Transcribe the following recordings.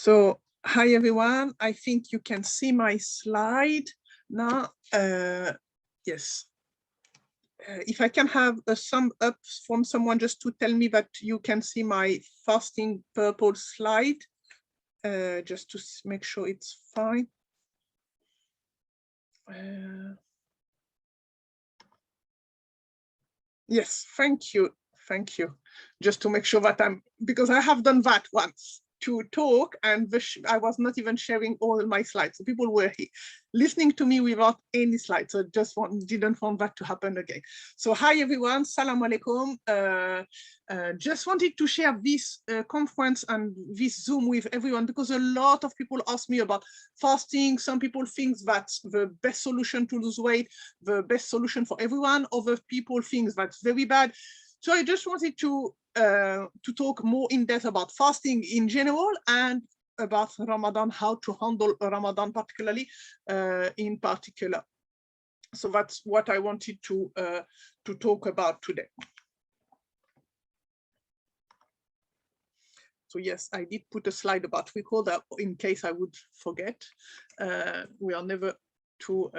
So, hi everyone. I think you can see my slide now. Yes. If I can have a sum up from someone just to tell me that you can see my fasting purple slide, just to make sure it's fine. Yes, thank you. Thank you. Just to make sure that because I have done that once to talk and I was not even sharing all my slides. So people were listening to me without any slides. So didn't want that to happen again. So hi everyone, salam alaikum. Just wanted to share this conference and this Zoom with everyone because a lot of people ask me about fasting. Some people think that's the best solution to lose weight, the best solution for everyone. Other people think that's very bad. So I just wanted to talk more in depth about fasting in general and about Ramadan, how to handle Ramadan particularly in particular. So that's what I wanted to talk about today. So yes, I did put a slide about record in case I would forget. We are never too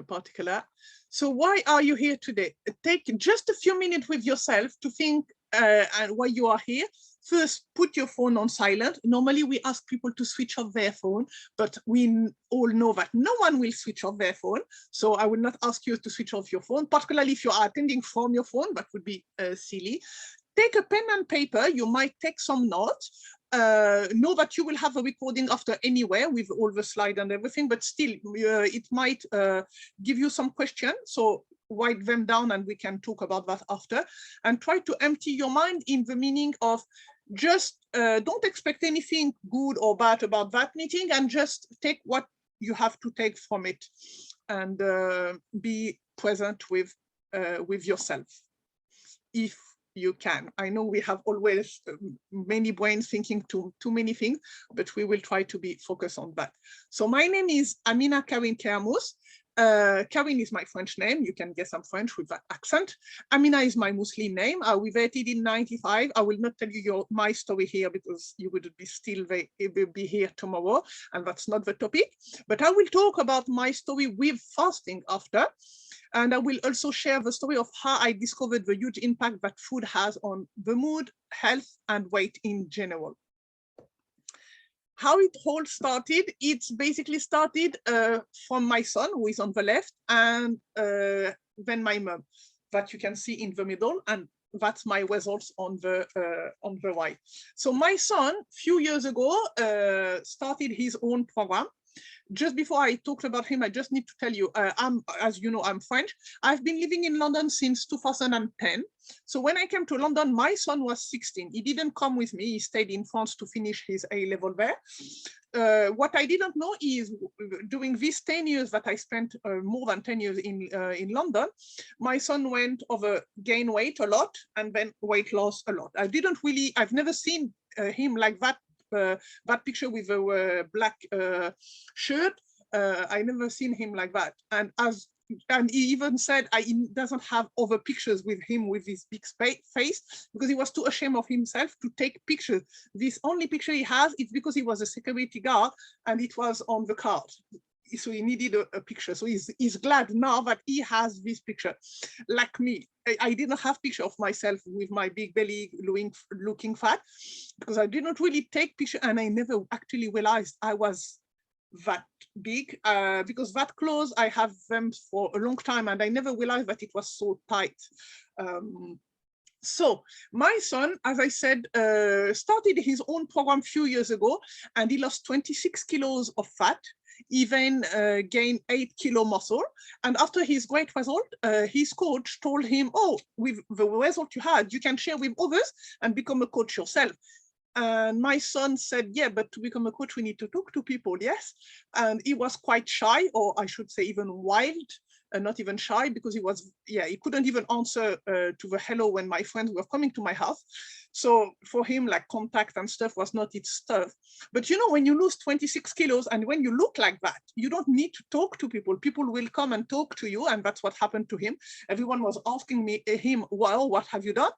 particular. So why are you here today? Take just a few minutes with yourself to think and why you are here. First, put your phone on silent. Normally we ask people to switch off their phone, but we all know that no one will switch off their phone. So I will not ask you to switch off your phone, particularly if you are attending from your phone. That would be silly. Take a pen and paper. You might take some notes. Know that you will have a recording after anywhere with all the slide and everything, but still it might give you some questions. So write them down and we can talk about that after. And try to empty your mind in the meaning of just don't expect anything good or bad about that meeting and just take what you have to take from it and be present with yourself. If you can. I know we have always many brains thinking too many things, but we will try to be focused on that. So my name is Amina Karine Kermous. Karine is my French name. You can guess I'm French with that accent. Amina is my Muslim name. We vetted in '95. I will not tell you my story here because you would be here tomorrow, and that's not the topic. But I will talk about my story with fasting after. And I will also share the story of how I discovered the huge impact that food has on the mood, health, and weight in general. How it all started, it's basically started from my son, who is on the left, and then my mom, that you can see in the middle, and that's my results on the right. So my son, a few years ago, started his own program. Just before I talked about him, I just need to tell you, as you know, I'm French. I've been living in London since 2010. So when I came to London, my son was 16. He didn't come with me. He stayed in France to finish his A-level there. What I didn't know is during these 10 years that I spent, more than 10 years in London, my son went gain weight a lot and then weight loss a lot. I've never seen him like that. That picture with a black shirt, I never seen him like that. And he even said he doesn't have other pictures with him with his big face because he was too ashamed of himself to take pictures. This only picture he has is because he was a security guard and it was on the card. So he needed a picture. So he's glad now that he has this picture. Like me, I didn't have picture of myself with my big belly looking fat because I did not really take picture and I never actually realized I was that big because that clothes, I have them for a long time and I never realized that it was so tight. So my son, as I said, started his own program a few years ago and he lost 26 kilos of fat. He then gained 8 kilo muscle. And after his great result, his coach told him, oh, with the result you had, you can share with others and become a coach yourself. And my son said, yeah, but to become a coach, we need to talk to people, yes. And he was quite shy, or I should say even wild, not even shy, because he couldn't even answer to the hello when my friends were coming to my house. So for him, like contact and stuff was not its stuff. But you know, when you lose 26 kilos and when you look like that, you don't need to talk to people. People will come and talk to you. And that's what happened to him. Everyone was asking him, well, what have you done?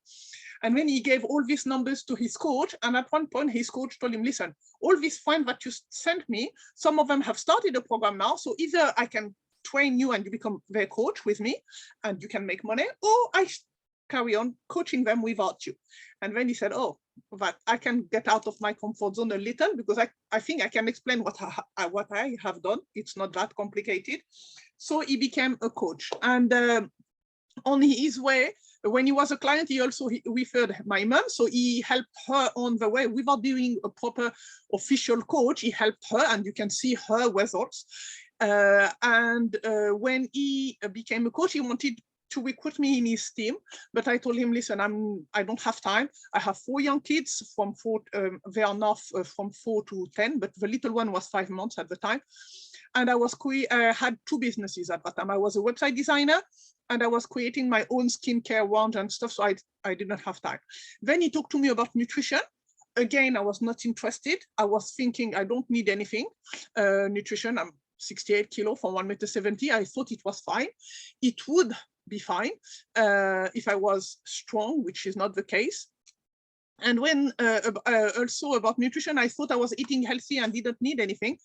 And then he gave all these numbers to his coach. And at one point, his coach told him, listen, all these friends that you sent me, some of them have started a program now. So either I can train you and you become their coach with me and you can make money, or I carry on coaching them without you. And then he said, oh, that I can get out of my comfort zone a little, because I think I can explain what I have done. It's not that complicated. So he became a coach. And on his way, when he was a client, he also referred my mom. So he helped her on the way without being a proper official coach. He helped her, and you can see her results. When he became a coach, he wanted to recruit me in his team, but I told him, listen, I don't have time. I have 4 young kids from 4, they are now from 4 to 10, but the little one was 5 months at the time. And I had 2 businesses at that time. I was a website designer, and I was creating my own skincare range and stuff, so I didn't have time. Then he talked to me about nutrition. Again, I was not interested. I was thinking, I don't need anything. Nutrition, I'm 68 kilo from 1.70 m. I thought it was fine. It would be fine if I was strong, which is not the case. And when also about nutrition, I thought I was eating healthy and didn't need anything.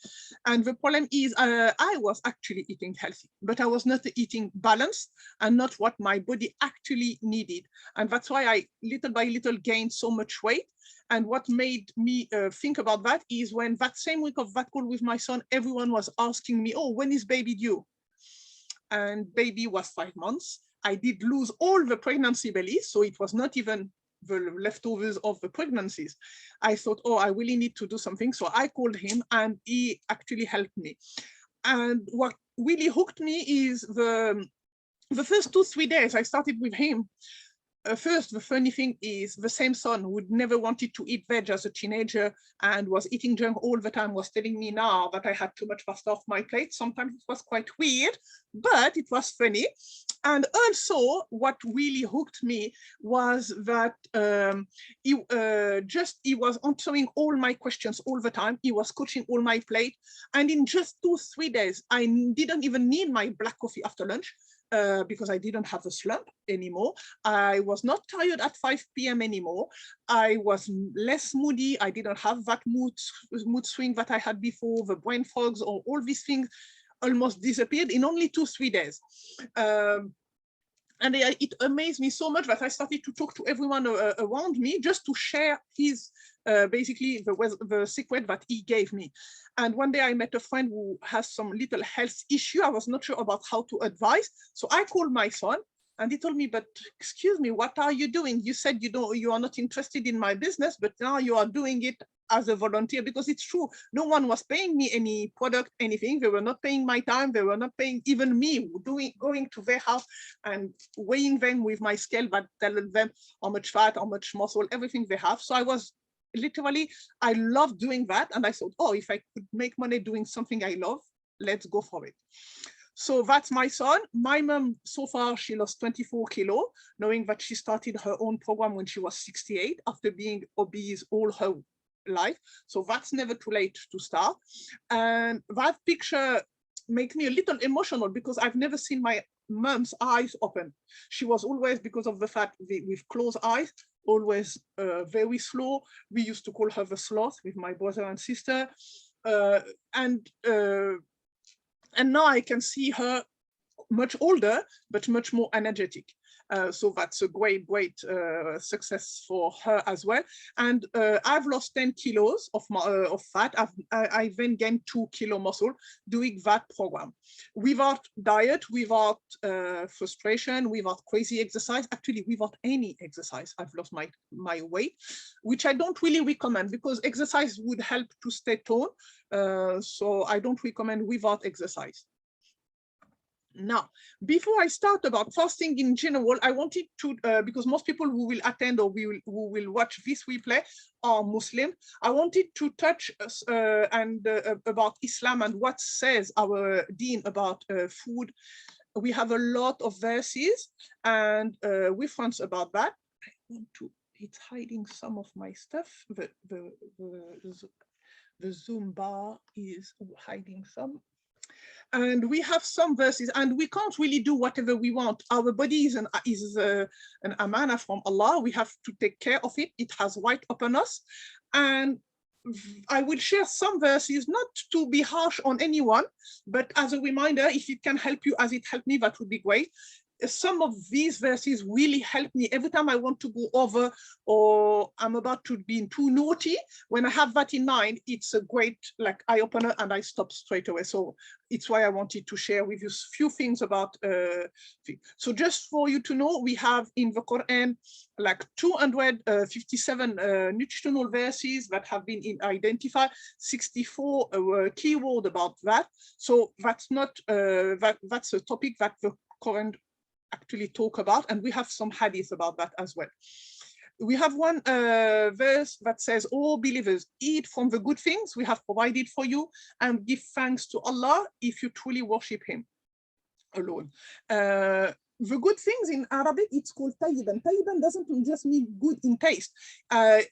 And the problem is I was actually eating healthy, but I was not eating balanced and not what my body actually needed. And that's why I little by little gained so much weight. And what made me think about that is when that same week of that call with my son, everyone was asking me, oh, when is baby due? And baby was 5 months. I did lose all the pregnancy belly, so it was not even the leftovers of the pregnancies. I thought, oh, I really need to do something. So I called him, and he actually helped me. And what really hooked me is the first 2-3 days I started with him. First, the funny thing is the same son who never wanted to eat veg as a teenager and was eating junk all the time was telling me now that I had too much pasta off my plate. Sometimes it was quite weird, but it was funny. And also what really hooked me was that he was answering all my questions all the time. He was coaching all my plate. And in just 2-3 days, I didn't even need my black coffee after lunch. Because I didn't have a slump anymore. I was not tired at 5 p.m. anymore. I was less moody. I didn't have that mood swing that I had before, the brain fogs, or all these things almost disappeared in only 2-3 days. And it amazed me so much that I started to talk to everyone around me just to share his, basically the secret that he gave me. And one day I met a friend who has some little health issue. I was not sure about how to advise. So I called my son, and he told me, but excuse me, what are you doing? You said you are not interested in my business, but now you are doing it as a volunteer. Because it's true, no one was paying me any product, anything. They were not paying my time. They were not paying even me going to their house and weighing them with my scale, but telling them how much fat, how much muscle, everything they have. So I was literally, I love doing that. And I thought, oh, if I could make money doing something I love, let's go for it. So that's my son. My mom, so far, she lost 24 kilo, knowing that she started her own program when she was 68 after being obese all her life. So that's never too late to start. And that picture makes me a little emotional because I've never seen my mom's eyes open. She was always, because of the fact with closed eyes, always very slow. We used to call her the sloth with my brother and sister. And now I can see her much older, but much more energetic. So that's a great success for her as well. And I've lost 10 kilos of fat. I then gained 2 kilo muscle doing that program without diet, without frustration, without crazy exercise, actually without any exercise. I've lost my weight, which I don't really recommend because exercise would help to stay toned. So I don't recommend without exercise. Now, before I start about fasting in general, I wanted to, because most people who will attend or who will watch this replay are Muslim, I wanted to touch about Islam and what says our deen about food. We have a lot of verses and reference about that. I want to, it's hiding some of my stuff. The Zoom bar is hiding some. And we have some verses, and we can't really do whatever we want. Our body is an amana from Allah. We have to take care of it. It has right upon us. And I will share some verses, not to be harsh on anyone, but as a reminder, if it can help you as it helped me, that would be great. Some of these verses really help me every time I want to go over, or I'm about to be too naughty. When I have that in mind, it's a great like eye opener, and I stop straight away. So it's why I wanted to share with you a few things about. So just for you to know, we have in the Quran like 257 nutritional verses that have been identified, 64 keyword about that. So that's not that's a topic that the Quran actually talk about, and we have some hadith about that as well. We have one verse that says, all believers, eat from the good things we have provided for you and give thanks to Allah if you truly worship him alone. The good things in Arabic, it's called tayyiban. Tayyiban doesn't just mean good in taste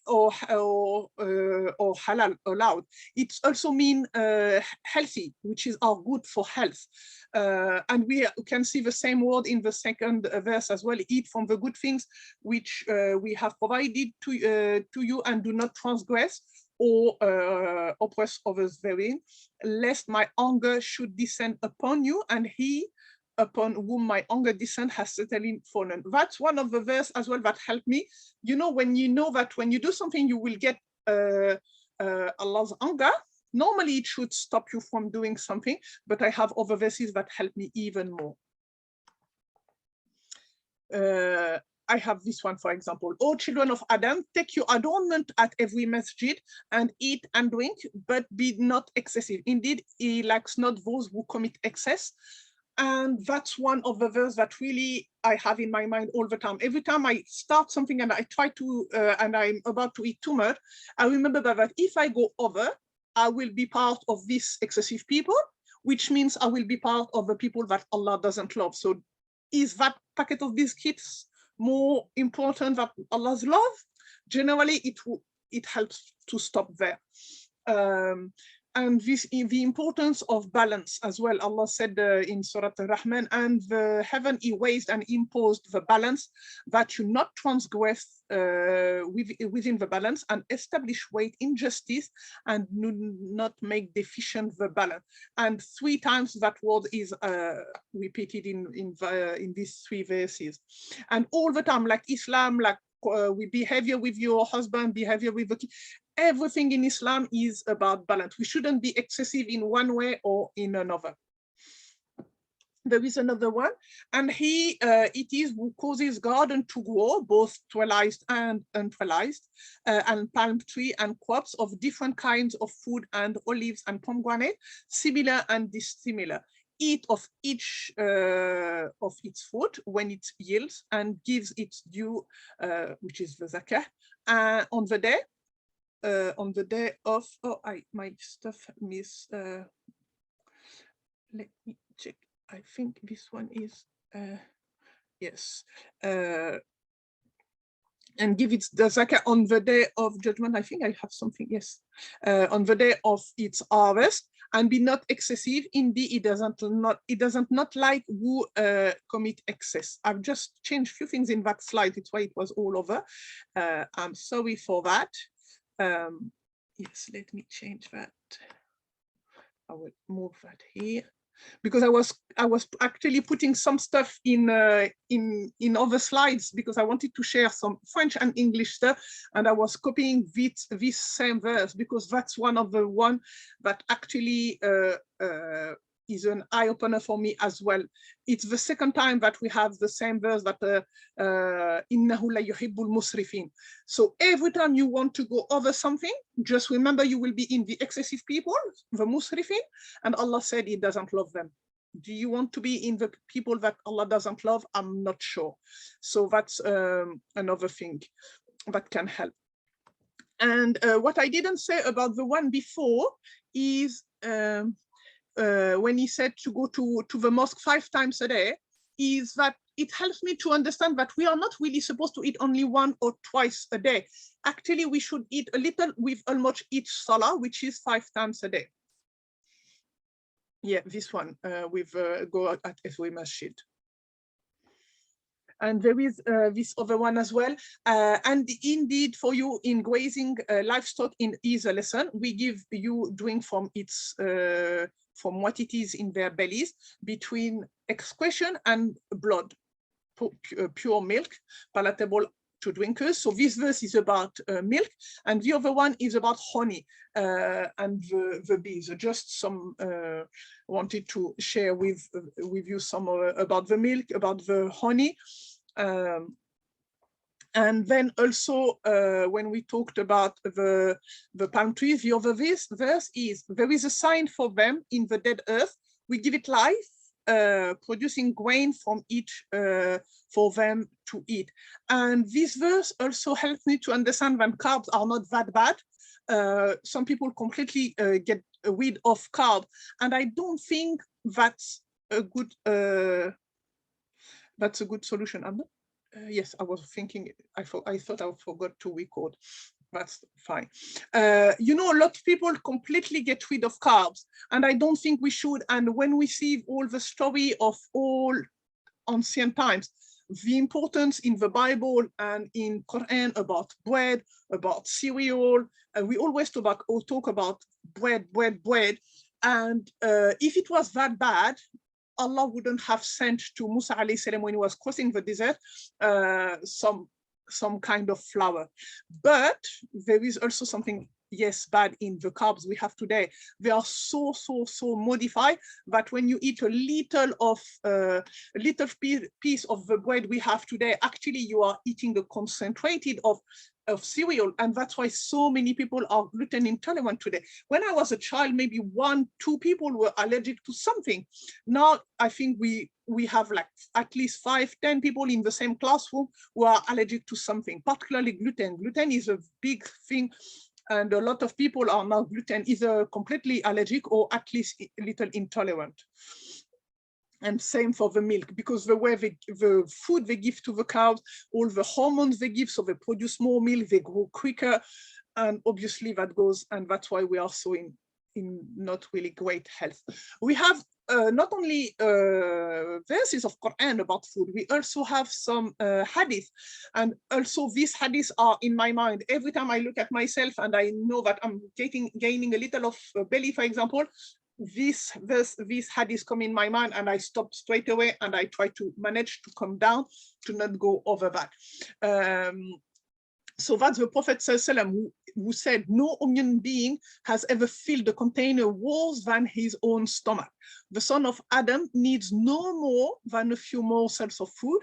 or halal, allowed. It also means healthy, which is our good for health. And we can see the same word in the second verse as well. Eat from the good things which we have provided to you, and do not transgress or oppress others therein, lest my anger should descend upon you, and he upon whom my anger descend has certainly fallen. That's one of the verses as well that helped me. You know that when you do something, you will get Allah's anger. Normally, it should stop you from doing something, but I have other verses that help me even more. I have this one, for example. O children of Adam, take your adornment at every masjid and eat and drink, but be not excessive. Indeed, he likes not those who commit excess. And that's one of the verses that really I have in my mind all the time. Every time I start something and I try to, and I'm about to eat too much, I remember that if I go over, I will be part of these excessive people, which means I will be part of the people that Allah doesn't love. So is that packet of biscuits more important than Allah's love? Generally, it helps to stop there. And the importance of balance as well. Allah said in Surah Al-Rahman, and the heaven erased and imposed the balance, that you not transgress within the balance, and establish weight in justice, and not make deficient the balance. And 3 times that word is repeated in these 3 verses. And all the time, like Islam, like we behavior with your husband, behavior with the kid. Everything in Islam is about balance. We shouldn't be excessive in one way or in another. There is another one, and it is who causes garden to grow, both trellised and untrellised, and palm tree and crops of different kinds of food, and olives and pomegranate, similar and dissimilar. Eat of each of its fruit when it yields, and gives its due, which is the zakah, on the day of, my stuff miss, let me check. I think this one is, yes. And give it the zakah on the day of judgment. I think I have something, yes. On the day of its harvest, and be not excessive. Indeed, it doesn't not like who commit excess. I've just changed a few things in that slide. It's why it was all over. I'm sorry for that. Yes, let me change that. I will move that here, because I was actually putting some stuff in other slides, because I wanted to share some French and English stuff, and I was copying this same verse, because that's one of the one that actually is an eye-opener for me as well. It's the second time that we have the same verse, that innahu la yuhibbul musrifin. So every time you want to go over something, just remember you will be in the excessive people, the musrifin, and Allah said He doesn't love them. Do you want to be in the people that Allah doesn't love? I'm not sure. So that's another thing that can help. And what I didn't say about the one before is, when he said to go to the mosque 5 times a day, is that it helps me to understand that we are not really supposed to eat only 1 or twice a day. Actually, we should eat a little with almost each salah, which is 5 times a day. Yeah, this one with go at SOE Masjid. And there is this other one as well. And indeed, for you in grazing livestock is a lesson. We give you drink from its from what it is in their bellies, between excretion and blood, pure milk, palatable to drinkers. So this verse is about milk, and the other one is about honey and the bees. Just some wanted to share with you some about the milk, about the honey. And then also when we talked about the palm trees, the other verse is, there is a sign for them in the dead earth. We give it life, producing grain from each for them to eat. And this verse also helps me to understand that carbs are not that bad. Some people completely get rid of carb, and I don't think that's a good solution. I'm not. Yes, I was thinking. I thought I forgot to record. That's fine. You know, a lot of people completely get rid of carbs, and I don't think we should. And when we see all the story of all ancient times, the importance in the Bible and in Quran about bread, about cereal, we always talk about bread. And if it was that bad, Allah wouldn't have sent to Musa alayhi salam when he was crossing the desert some kind of flour. But there is also something, yes, bad in the carbs we have today. They are so modified that when you eat a little piece of the bread we have today, actually you are eating the concentrated of cereal, and that's why so many people are gluten intolerant today. When I was a child, maybe 1-2 people were allergic to something. Now I think we have like at least 5-10 people in the same classroom who are allergic to something, particularly gluten. Gluten is a big thing, and a lot of people are now gluten either completely allergic or at least a little intolerant. And same for the milk, because the way the food they give to the cows, all the hormones they give, so they produce more milk, they grow quicker, and obviously that goes, and that's why we are so in not really great health. We have not only verses of Quran about food, we also have some hadith, and also these hadiths are in my mind every time I look at myself and I know that I'm gaining a little of belly, for example. These hadiths come in my mind, and I stop straight away, and I try to manage to come down to not go over that. So that's the Prophet who said, no human being has ever filled a container worse than his own stomach. The son of Adam needs no more than a few morsels of food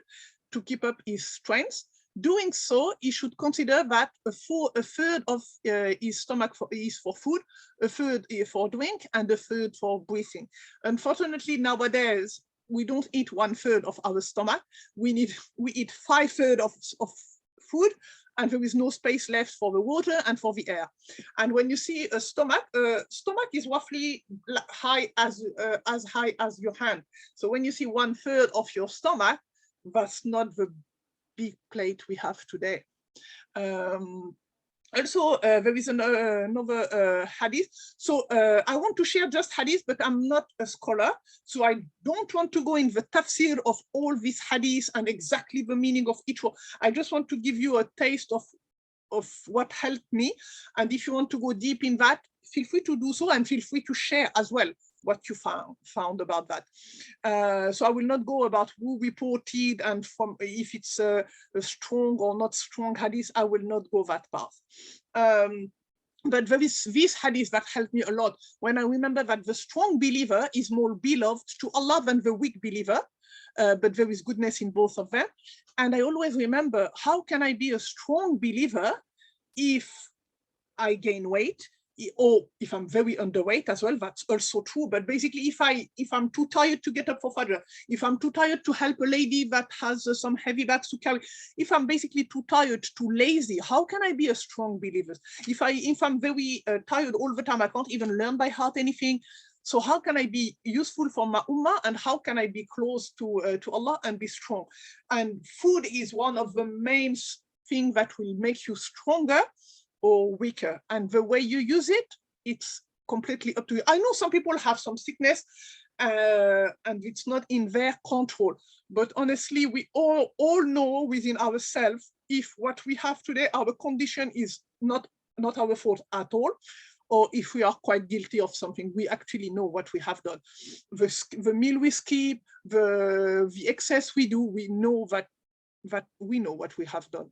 to keep up his strength. Doing so, he should consider that a third of his stomach is for food, a third for drink, and a third for breathing. Unfortunately, nowadays, we don't eat 1/3 of our stomach. We eat 5/3 of food, and there is no space left for the water and for the air. And when you see a stomach is roughly high as high as your hand. So when you see 1/3 of your stomach, that's not the big plate we have today. Also, there is another hadith. So I want to share just hadith, but I'm not a scholar. So I don't want to go in the tafsir of all these hadiths and exactly the meaning of each one. I just want to give you a taste of what helped me. And if you want to go deep in that, feel free to do so, and feel free to share as well what you found about that. So I will not go about who reported and from if it's a strong or not strong hadith. I will not go that path. But there is this hadith that helped me a lot when I remember that the strong believer is more beloved to Allah than the weak believer. But there is goodness in both of them. And I always remember, how can I be a strong believer if I gain weight, or if I'm very underweight as well? That's also true. But basically, if I'm too tired to get up for Fajr, if I'm too tired to help a lady that has some heavy bags to carry, if I'm basically too tired, too lazy, how can I be a strong believer? If I'm very tired all the time, I can't even learn by heart anything. So how can I be useful for my ummah, and how can I be close to Allah and be strong? And food is one of the main things that will make you stronger or weaker. And the way you use it, it's completely up to you. I know some people have some sickness and it's not in their control, but honestly, we all know within ourselves if what we have today, our condition is not our fault at all, or if we are quite guilty of something, we actually know what we have done. The meal we skip, the excess we do, we know that we know what we have done.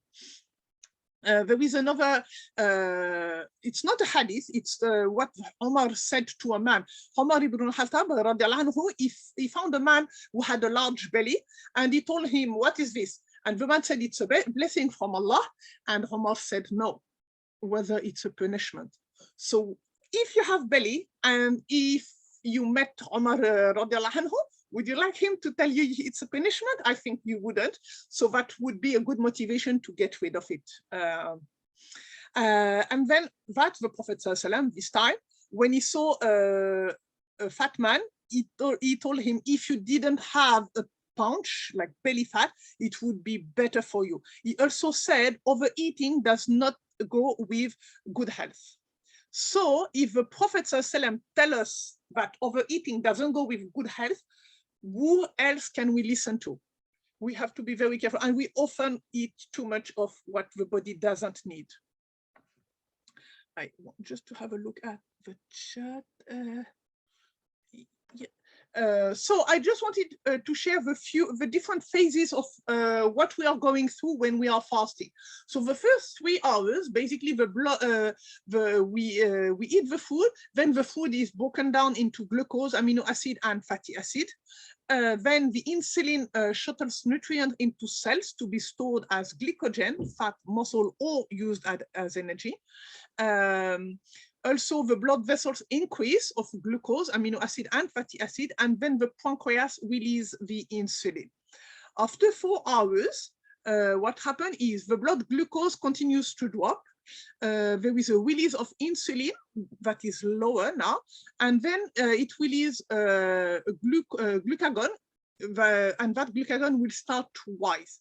There is another, it's not a hadith, it's what Omar said to a man. Omar ibn al-Khattab, he found a man who had a large belly, and he told him, what is this? And the man said, it's a blessing from Allah. And Omar said, no, whether it's a punishment. So if you have belly, and if you met Omar radiallahu anhu, would you like him to tell you it's a punishment? I think you wouldn't. So that would be a good motivation to get rid of it. And then that the Prophet ﷺ, this time, when he saw a fat man, he told him, if you didn't have a paunch, like belly fat, it would be better for you. He also said overeating does not go with good health. So if the Prophet ﷺ tell us that overeating doesn't go with good health, who else can we listen to? We have to be very careful, and we often eat too much of what the body doesn't need. I want just to have a look at the chat. So I just wanted to share the different phases of what we are going through when we are fasting. So the first 3 hours, basically we eat the food, then the food is broken down into glucose, amino acid, and fatty acid. Then the insulin shuttles nutrients into cells to be stored as glycogen, fat, muscle, or used as energy. Also, the blood vessels increase of glucose, amino acid, and fatty acid, and then the pancreas release the insulin. After 4 hours, what happens is the blood glucose continues to drop. There is a release of insulin that is lower now, and then it releases glucagon, and that glucagon will start to rise.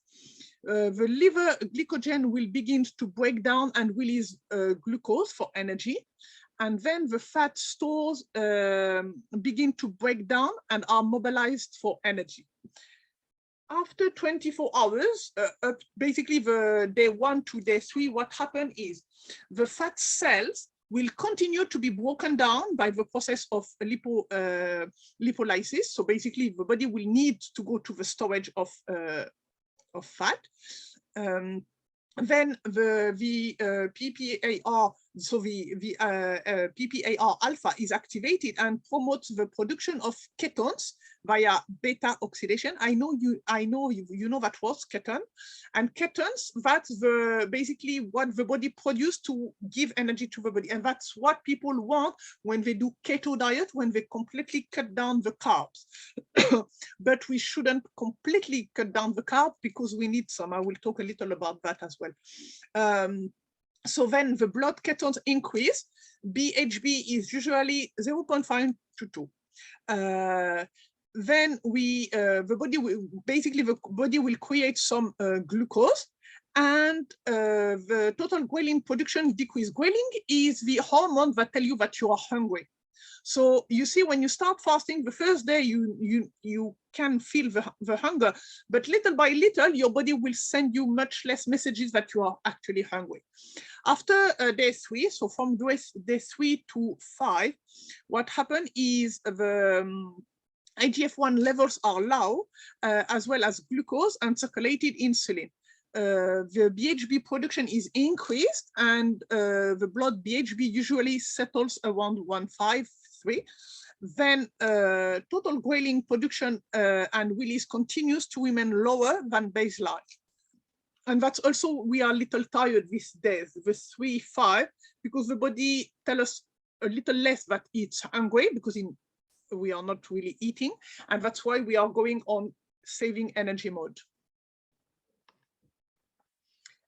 The liver glycogen will begin to break down and release glucose for energy. And then the fat stores begin to break down and are mobilized for energy. After 24 hours, basically the day 1 to day 3, what happened is the fat cells will continue to be broken down by the process of lipolysis. So basically the body will need to go to the storage of fat. Then the PPAR, so the PPAR alpha is activated and promotes the production of ketones via beta oxidation. I know you know that was keton, and ketones, that's basically what the body produces to give energy to the body, and that's what people want when they do keto diet, when they completely cut down the carbs. But we shouldn't completely cut down the carbs because we need some. I will talk a little about that as well. So then the blood ketones increase. BHB is usually 0.5 to 2. Then the body will create some glucose, and the total ghrelin production decrease. Ghrelin is the hormone that tell you that you are hungry. So you see, when you start fasting, the first day you can feel the hunger, but little by little, your body will send you much less messages that you are actually hungry. After day 3, so from day 3 to 5, what happened is the IGF-1 levels are low, as well as glucose and circulated insulin. The BHB production is increased, and the blood BHB usually settles around 153. Then total ghrelin production and release continues to remain lower than baseline. And that's also, we are a little tired these days, the 3-5, because the body tells us a little less that it's hungry, because we are not really eating, and that's why we are going on saving energy mode.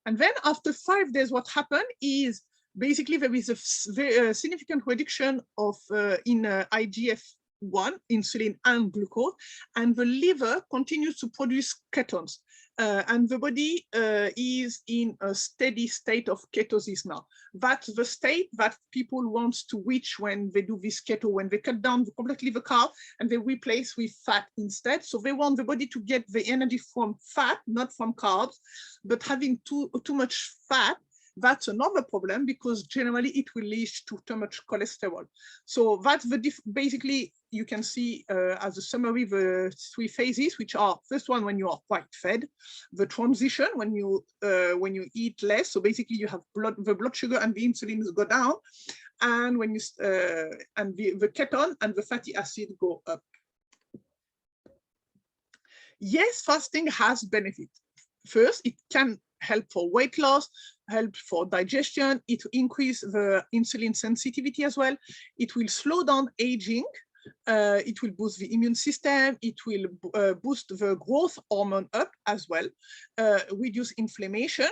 And then after 5 days, what happened is basically there is a very significant reduction of in IGF-1, insulin, and glucose, and the liver continues to produce ketones. and the body is in a steady state of ketosis now. That's the state that people want to reach when they do this keto, when they cut down completely the carb and they replace with fat instead. So they want the body to get the energy from fat, not from carbs, but having too much fat, that's another problem because generally it will lead to too much cholesterol. So that's the basically you can see as a summary the 3 phases, which are first one when you are quite fed, the transition when you eat less. So basically you have the blood sugar and the insulin go down, and when you and the ketone and the fatty acid go up. Yes, fasting has benefit. First, it can help for weight loss, help for digestion. It increase the insulin sensitivity as well. It will slow down aging. It will boost the immune system. It will boost the growth hormone up as well, reduce inflammation.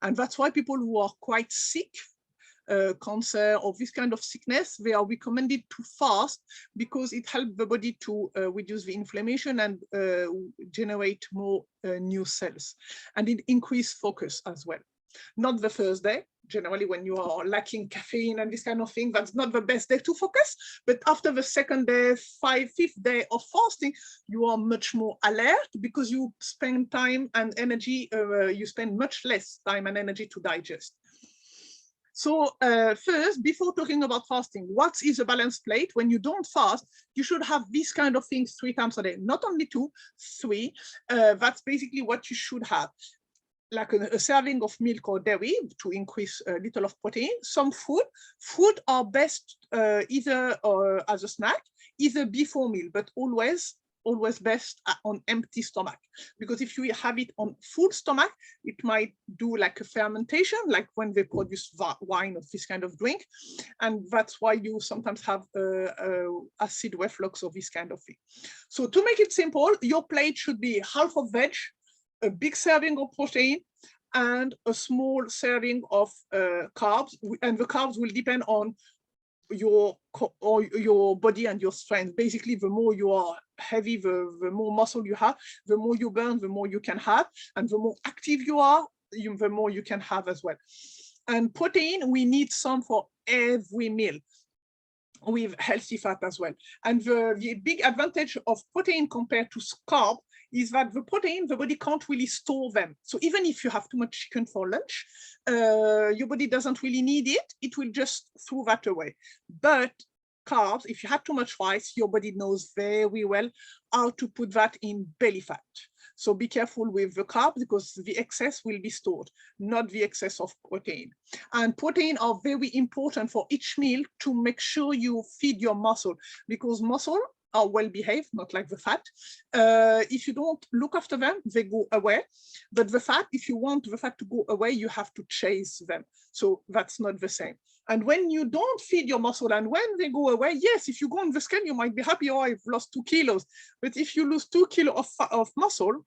And that's why people who are quite sick, cancer or this kind of sickness, they are recommended to fast because it helps the body to reduce the inflammation and generate more new cells. And it increase focus as well. Not the first day. Generally, when you are lacking caffeine and this kind of thing, that's not the best day to focus. But after the second day, fifth day of fasting, you are much more alert because you spend time and energy, you spend much less time and energy to digest. So first, before talking about fasting, what is a balanced plate? When you don't fast, you should have these kind of things 3 times a day, not only 2, 3. That's basically what you should have. Like a serving of milk or dairy to increase a little of protein, some fruit. Fruit are best either as a snack, either before meal, but always best on empty stomach, because if you have it on full stomach, it might do like a fermentation, like when they produce wine or this kind of drink, and that's why you sometimes have acid reflux or this kind of thing. So to make it simple, your plate should be half of veg, a big serving of protein, and a small serving of carbs, and the carbs will depend on your body and your strength. Basically, the more you are heavy, the more muscle you have, the more you burn, the more you can have, and the more active you are, the more you can have as well. And protein, we need some for every meal, with healthy fat as well. And the big advantage of protein compared to carb is that the protein, the body can't really store them. So even if you have too much chicken for lunch, your body doesn't really need it. It will just throw that away. But carbs, if you have too much rice, your body knows very well how to put that in belly fat. So be careful with the carbs because the excess will be stored, not the excess of protein. And protein are very important for each meal to make sure you feed your muscle, because muscle are well behaved, not like the fat. If you don't look after them, they go away. But the fat, if you want the fat to go away, you have to chase them. So that's not the same. And when you don't feed your muscle and when they go away, yes, if you go on the scale, you might be happy, oh, I've lost 2 kilos. But if you lose 2 kilos of muscle,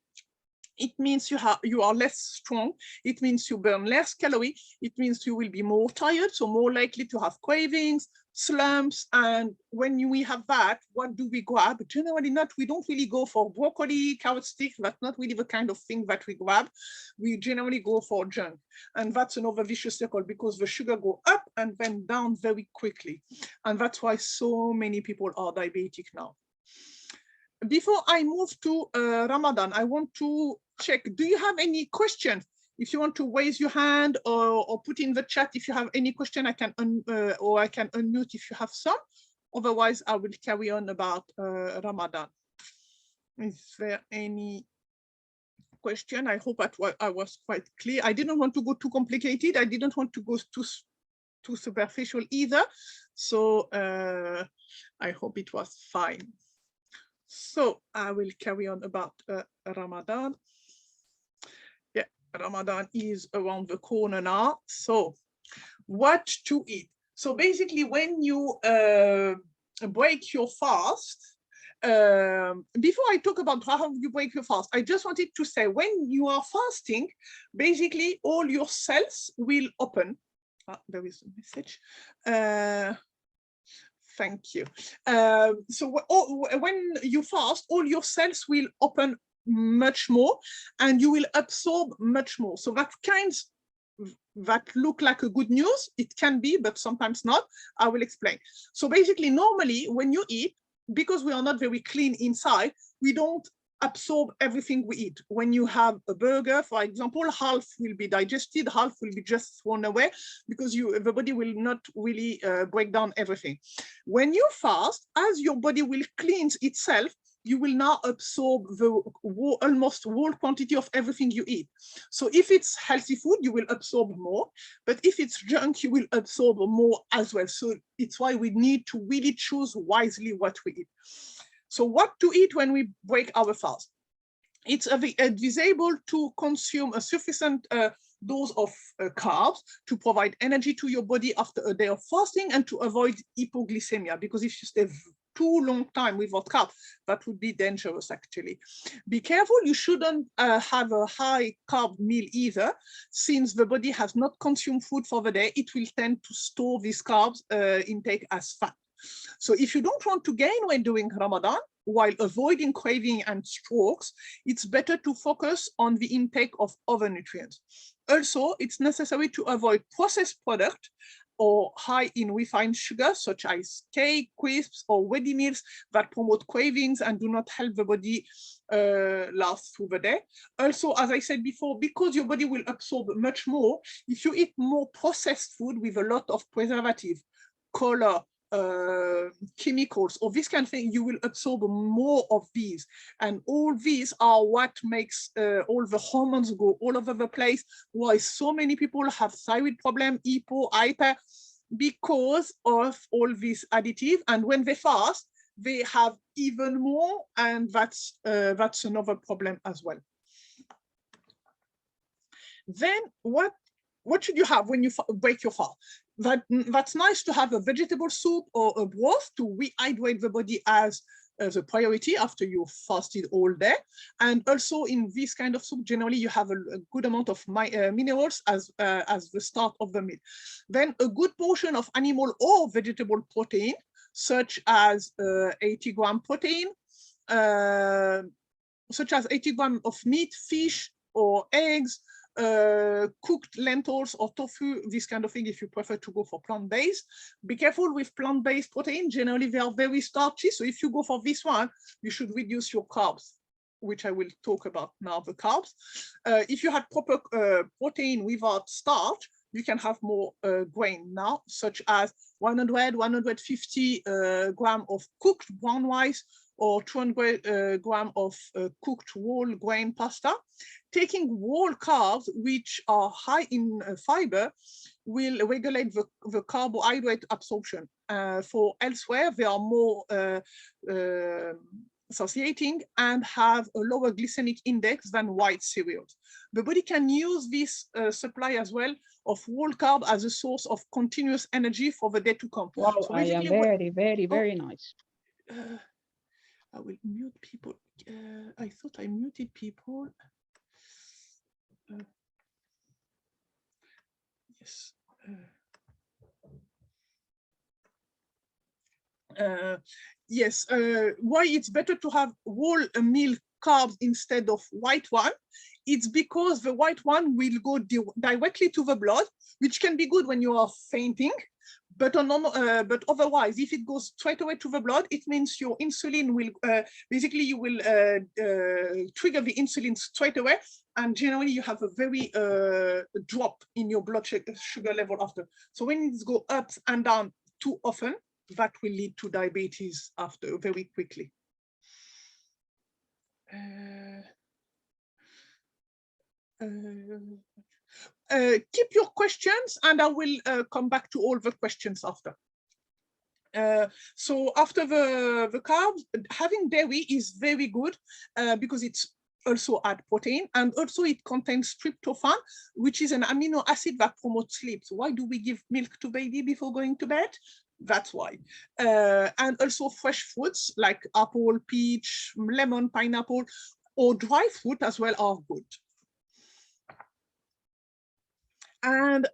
it means you are less strong. It means you burn less calories. It means you will be more tired, so more likely to have cravings, slumps. And when we have that, what do we grab? Generally not, we don't really go for broccoli, carrot sticks. That's not really the kind of thing that we grab. We generally go for junk. And that's another vicious circle because the sugar go up and then down very quickly. And that's why so many people are diabetic now. Before I move to Ramadan, I want to check, do you have any questions? If you want to raise your hand or put in the chat if you have any question, I can unmute if you have some. Otherwise, I will carry on about Ramadan. Is there any question? I hope I was quite clear. I didn't want to go too complicated. I didn't want to go too superficial either. So I hope it was fine. So I will carry on about Ramadan. Yeah, Ramadan is around the corner now. So what to eat? So basically when you break your fast, before I talk about how you break your fast, I just wanted to say when you are fasting, basically all your cells will open. There is a message. Thank you. So when you fast, all your cells will open much more, and you will absorb much more. So that look like a good news. It can be, but sometimes not. I will explain. So basically, normally when you eat, because we are not very clean inside, we don't absorb everything we eat. When you have a burger, for example, half will be digested, half will be just thrown away, because the body will not really break down everything. When you fast, as your body will cleanse itself, you will now absorb the almost whole quantity of everything you eat. So if it's healthy food, you will absorb more, but if it's junk, you will absorb more as well. So it's why we need to really choose wisely what we eat. So what to eat when we break our fast? It's advisable to consume a sufficient dose of carbs to provide energy to your body after a day of fasting, and to avoid hypoglycemia, because if you stay too long time without carbs, that would be dangerous actually. Be careful, you shouldn't have a high carb meal either, since the body has not consumed food for the day. It will tend to store these carbs intake as fat. So if you don't want to gain weight during Ramadan, while avoiding craving and strokes, it's better to focus on the intake of other nutrients. Also, it's necessary to avoid processed products or high in refined sugar, such as cake, crisps, or ready meals that promote cravings and do not help the body last through the day. Also, as I said before, because your body will absorb much more, if you eat more processed food with a lot of preservative, color, chemicals, or this kind of thing, you will absorb more of these, and all these are what makes all the hormones go all over the place, why so many people have thyroid problem, hyper, because of all these additives. And when they fast, they have even more, and that's another problem as well. Then what should you have when you break your fast? That's nice to have a vegetable soup or a broth to rehydrate the body as a priority after you fasted all day. And also in this kind of soup, generally you have a good amount of minerals as the start of the meal. Then a good portion of animal or vegetable protein, such as 80 gram protein, such as 80 gram of meat, fish, or eggs, cooked lentils or tofu, this kind of thing, if you prefer to go for plant-based. Be careful with plant-based protein. Generally, they are very starchy. So if you go for this one, you should reduce your carbs, which I will talk about now, the carbs. If you had proper protein without starch, you can have more grain now, such as 150 gram of cooked brown rice, or 200 gram of cooked whole grain pasta. Taking whole carbs, which are high in fiber, will regulate the carbohydrate absorption. For elsewhere, they are more satiating and have a lower glycemic index than white cereals. The body can use this supply as well of whole carb as a source of continuous energy for the day to come. Wow, So I am very nice. I will mute people. I thought I muted people. Yes. Yes. Why it's better to have whole meal carbs instead of white one? It's because the white one will go directly to the blood, which can be good when you are fainting. But otherwise, if it goes straight away to the blood, it means your insulin will, basically you will trigger the insulin straight away. And generally you have a very drop in your blood sugar level after. So when it goes up and down too often, that will lead to diabetes after very quickly. Keep your questions, and I will come back to all the questions after. So after the carbs, having dairy is very good because it's also add protein, and also it contains tryptophan, which is an amino acid that promotes sleep. So why do we give milk to baby before going to bed? That's why. And also fresh fruits like apple, peach, lemon, pineapple, or dry fruit as well are good. And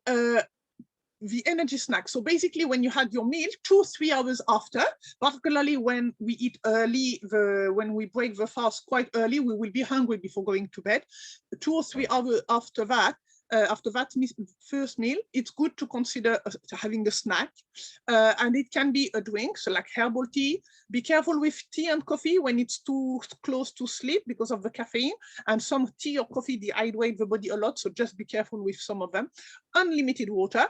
the energy snack. So basically when you had your meal 2-3 hours after, particularly when we eat early, when we break the fast quite early, we will be hungry before going to bed. 2 or 3 hours after that first meal, it's good to consider having a snack, and it can be a drink, so like herbal tea. Be careful with tea and coffee when it's too close to sleep because of the caffeine, and some tea or coffee dehydrate the body a lot, so just be careful with some of them. Unlimited water,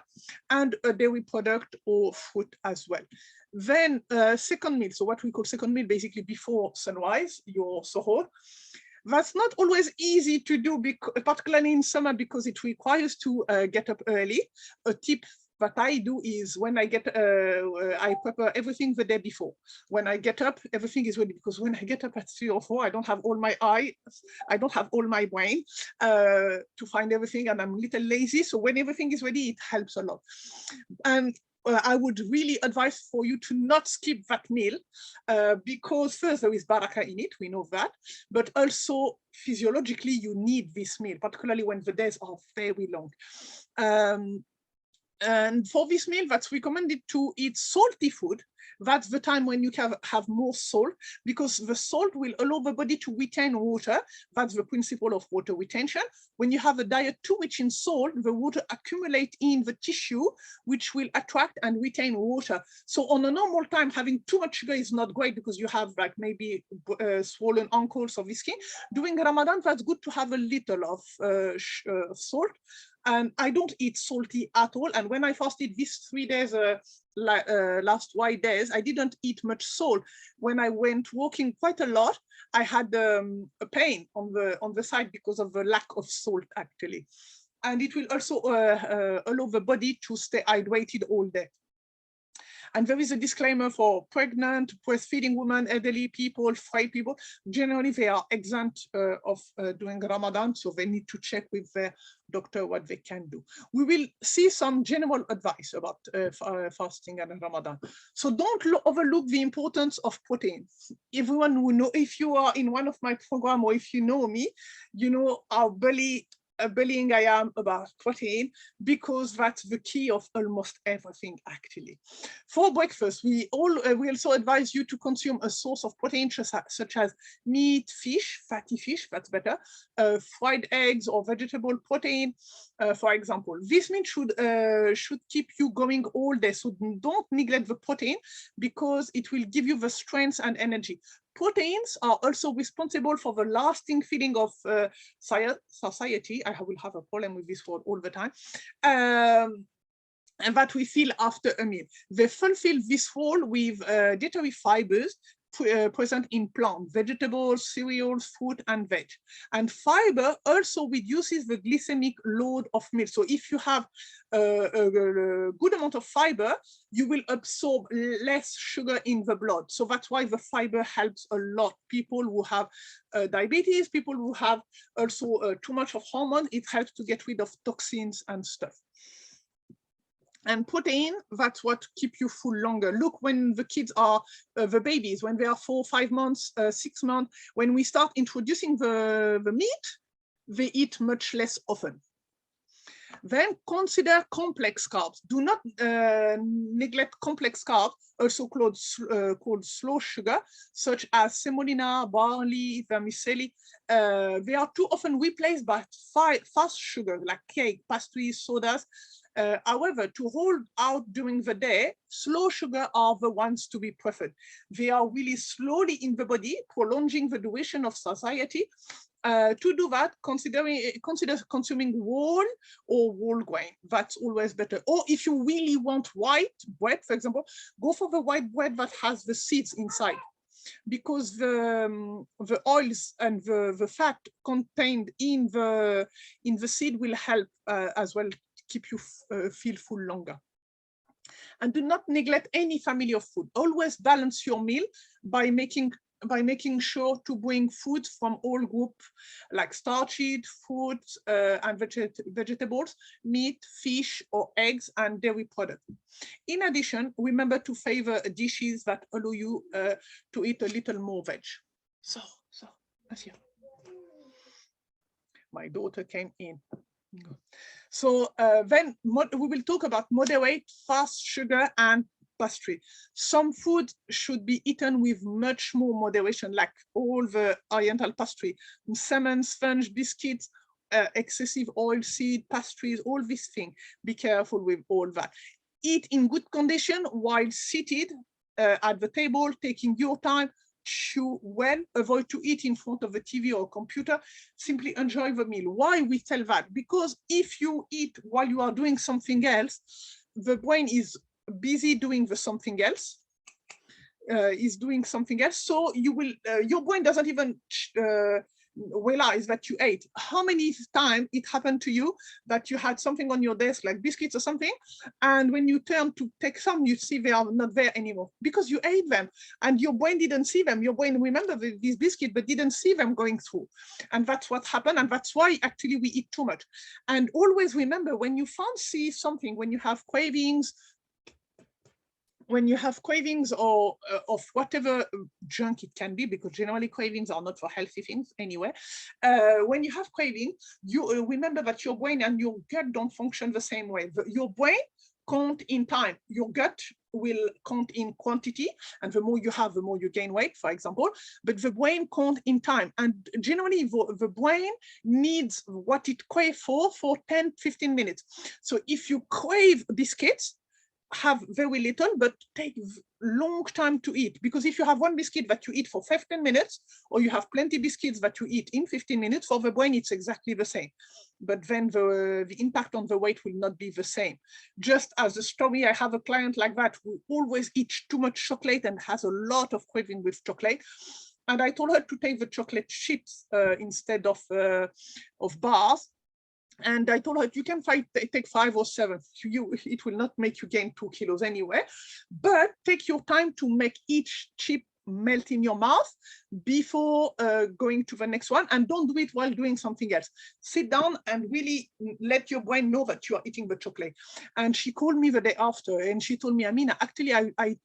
and a dairy product or fruit as well. Then second meal, so what we call second meal, basically before sunrise, your suhoor. That's not always easy to do, particularly in summer, because it requires to get up early. A tip that I do is when I I prepare everything the day before. When I get up, everything is ready, because when I get up at 3 or 4, I don't have all my eyes, I don't have all my brain to find everything, and I'm a little lazy. So when everything is ready, it helps a lot. And I would really advise for you to not skip that meal, because first there is baraka in it, we know that, but also physiologically you need this meal, particularly when the days are very long. And for this meal, that's recommended to eat salty food. That's the time when you can have more salt, because the salt will allow the body to retain water. That's the principle of water retention. When you have a diet too rich in salt, the water accumulates in the tissue, which will attract and retain water. So on a normal time, having too much sugar is not great, because you have like maybe swollen ankles or whiskey. During Ramadan, that's good to have a little of salt. And I don't eat salty at all. And when I fasted these 3 days, last white days, I didn't eat much salt. When I went walking quite a lot, I had a pain on the side because of the lack of salt, actually. And it will also allow the body to stay hydrated all day. And there is a disclaimer for pregnant, breastfeeding women, elderly people, frail people. Generally, they are exempt of doing Ramadan, so they need to check with their doctor what they can do. We will see some general advice about fasting and Ramadan. So don't overlook the importance of protein. Everyone who know, if you are in one of my programs or if you know me, you know how bullying I am about protein, because that's the key of almost everything, actually. For breakfast, we also advise you to consume a source of protein such as meat, fish, fatty fish, that's better, fried eggs or vegetable protein, for example. This meat should keep you going all day, so don't neglect the protein, because it will give you the strength and energy. Proteins are also responsible for the lasting feeling of satiety. I will have a problem with this word all the time. And that we feel after a meal. They fulfill this role with dietary fibers present in plant, vegetables, cereals, fruit, and veg. And fiber also reduces the glycemic load of meal. So if you have a good amount of fiber, you will absorb less sugar in the blood. So that's why the fiber helps a lot. People who have diabetes, people who have also too much of hormone, it helps to get rid of toxins and stuff. And protein, that's what keep you full longer. Look, when the kids are, the babies, when they are 4, 5 months, 6 months, when we start introducing the meat, they eat much less often. Then consider complex carbs. Do not neglect complex carbs, also called slow sugar, such as semolina, barley, vermicelli. They are too often replaced by fast sugar, like cake, pastries, sodas. However, to hold out during the day, slow sugar are the ones to be preferred. They are really slowly in the body, prolonging the duration of satiety. To do that, consider consuming whole or whole grain. That's always better. Or if you really want white bread, for example, go for the white bread that has the seeds inside, because the oils and the fat contained in the seed will help as well keep you feel full longer. And do not neglect any family of food. Always balance your meal by making sure to bring food from all groups, like starchy fruits and vegetables, meat, fish, or eggs, and dairy products. In addition, remember to favor dishes that allow you to eat a little more veg. So, that's you. My daughter came in. So then we will talk about moderate, fast sugar and pastry. Some food should be eaten with much more moderation, like all the oriental pastry, salmon, sponge, biscuits, excessive oil seed, pastries, all these things. Be careful with all that. Eat in good condition while seated at the table, taking your time. Chew well, avoid to eat in front of the TV or computer, simply enjoy the meal. Why we tell that? Because if you eat while you are doing something else, the brain is busy doing the something else, so you will, your brain doesn't even realize that you ate. How many times it happened to you that you had something on your desk like biscuits or something, and when you turn to take some, you see they are not there anymore because you ate them and your brain didn't see them. Your brain remembered these biscuits but didn't see them going through, and that's what happened, and that's why actually we eat too much. And always remember, when you fancy something, when you have cravings, or of whatever junk it can be, because generally cravings are not for healthy things anyway. When you have craving, you remember that your brain and your gut don't function the same way. Your brain count in time, your gut will count in quantity, and the more you have, the more you gain weight, for example, but the brain count in time. And generally the brain needs what it craves for 10-15 minutes. So if you crave biscuits, have very little, but take long time to eat, because if you have one biscuit that you eat for 15 minutes, or you have plenty biscuits that you eat in 15 minutes, for the brain it's exactly the same, but then the impact on the weight will not be the same. Just as a story, I have a client like that who always eats too much chocolate and has a lot of craving with chocolate, and I told her to take the chocolate chips instead of bars. And I told her, you can take 5 or 7. It will not make you gain 2 kilos anyway, but take your time to make each chip melt in your mouth before going to the next one, and don't do it while doing something else. Sit down and really let your brain know that you are eating the chocolate. And she called me the day after and she told me, Amina, actually I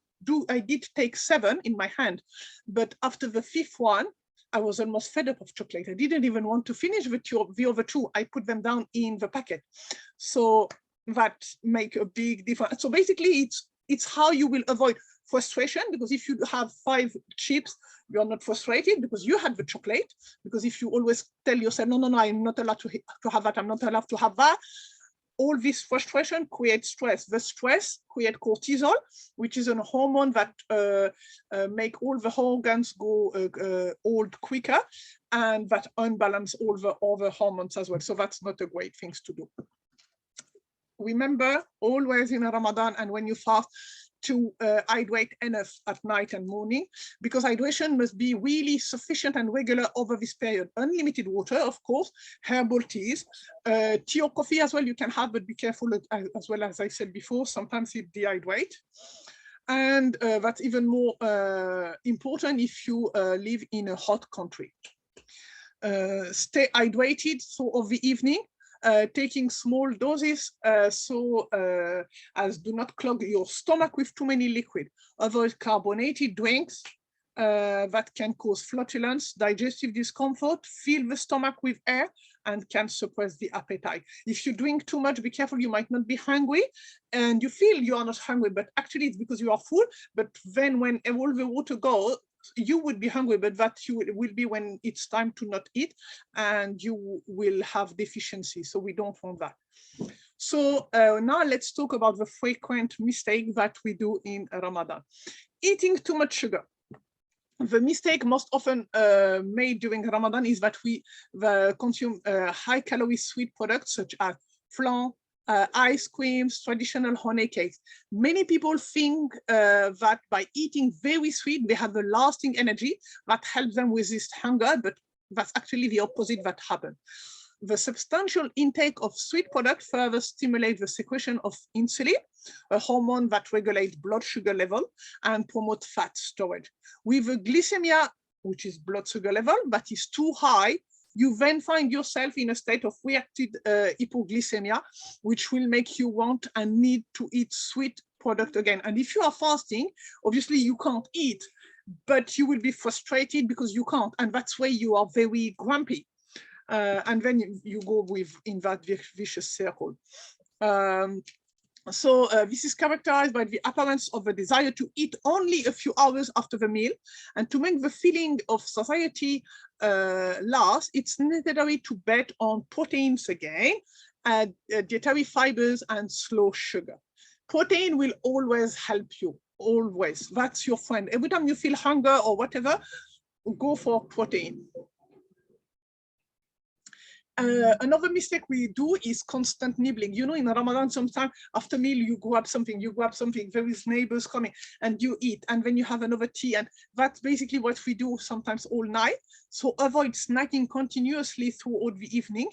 did take 7 in my hand, but after the 5th one, I was almost fed up of chocolate. I didn't even want to finish the other 2. I put them down in the packet. So that make a big difference. So basically it's how you will avoid frustration, because if you have 5 chips, you're not frustrated because you had the chocolate. Because if you always tell yourself, no, I'm not allowed to have that, I'm not allowed to have that, all this frustration creates stress. The stress creates cortisol, which is a hormone that make all the organs go old quicker, and that unbalance all the other hormones as well. So that's not a great thing to do. Remember, always in Ramadan and when you fast, to hydrate enough at night and morning, because hydration must be really sufficient and regular over this period. Unlimited water, of course, herbal teas, tea or coffee as well you can have, but be careful as well, as I said before, sometimes it dehydrates. And that's even more important if you live in a hot country. Stay hydrated throughout the evening. Taking small doses as do not clog your stomach with too many liquid. Avoid carbonated drinks that can cause flatulence, digestive discomfort, fill the stomach with air, and can suppress the appetite. If you drink too much, be careful, you might not be hungry, and you feel you are not hungry, but actually it's because you are full. But then when all the water goes, you would be hungry, but that will be when it's time to not eat, and you will have deficiency. So we don't want that. So now let's talk about the frequent mistake that we do in Ramadan. Eating too much sugar. The mistake most often made during Ramadan is that we consume high-calorie sweet products such as flan, ice creams, traditional honey cakes. Many people think that by eating very sweet, they have a lasting energy that helps them resist hunger, but that's actually the opposite that happens. The substantial intake of sweet products further stimulates the secretion of insulin, a hormone that regulates blood sugar level and promotes fat storage. With a glycemia, which is blood sugar level, that is too high, you then find yourself in a state of reactive hypoglycemia, which will make you want and need to eat sweet product again. And if you are fasting, obviously you can't eat, but you will be frustrated because you can't, and that's why you are very grumpy. and then you go in that vicious circle. This is characterized by the appearance of a desire to eat only a few hours after the meal, and to make the feeling of satiety last, it's necessary to bet on proteins again, dietary fibers, and slow sugar. Protein will always help you, always. That's your friend. Every time you feel hunger or whatever, go for protein. Another mistake we do is constant nibbling. You know, in Ramadan, sometimes after meal, you grab something, there is neighbors coming, and you eat, and then you have another tea, and that's basically what we do sometimes all night. So avoid snacking continuously throughout the evening.